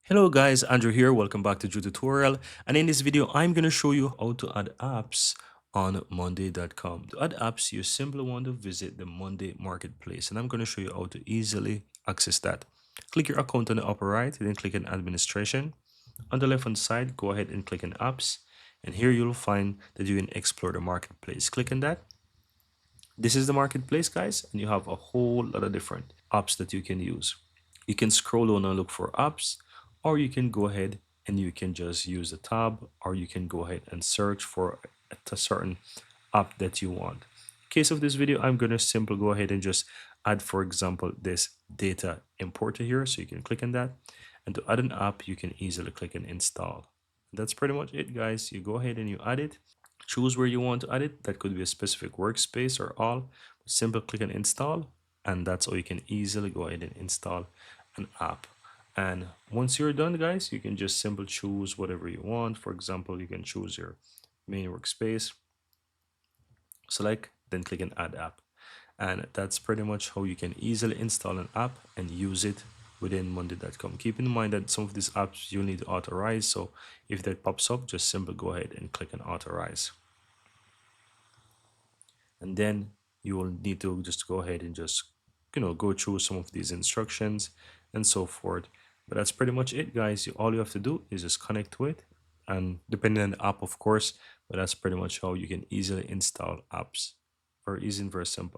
Hello guys, Andrew here. Welcome back to Drew Tutorial. And in this video, I'm going to show you how to add apps on monday.com. To add apps, you simply want to visit the Monday marketplace, and I'm going to show you how to easily access that. Click your account on the upper right, then click on administration. On the left hand side, go ahead and click on apps. And here you'll find that you can explore the marketplace. Click on that. This is the marketplace, guys, and you have a whole lot of different apps that you can use. You can scroll down and look for apps, or you can go ahead and you can just use the tab, or you can go ahead and search for a certain app that you want. In case of this video, I'm going to simply go ahead and just add, for example, this data importer here. So you can click on that. And to add an app, you can easily click on install. That's pretty much it, guys. You go ahead and you add it. Choose where you want to add it. That could be a specific workspace or all. Simply click on install, and that's how you can easily go ahead and install an app. And once you're done, guys, you can just simply choose whatever you want. For example, you can choose your main workspace, select, then click on add app. And that's pretty much how you can easily install an app and use it within monday.com. Keep in mind that some of these apps you'll need to authorize. So if that pops up, just simply go ahead and click on authorize. And then you will need to just go ahead and just go through some of these instructions and so forth. But that's pretty much it, guys. All you have to do is just connect to it, and depending on the app, of course. But that's pretty much how you can easily install apps. Very easy and very simple.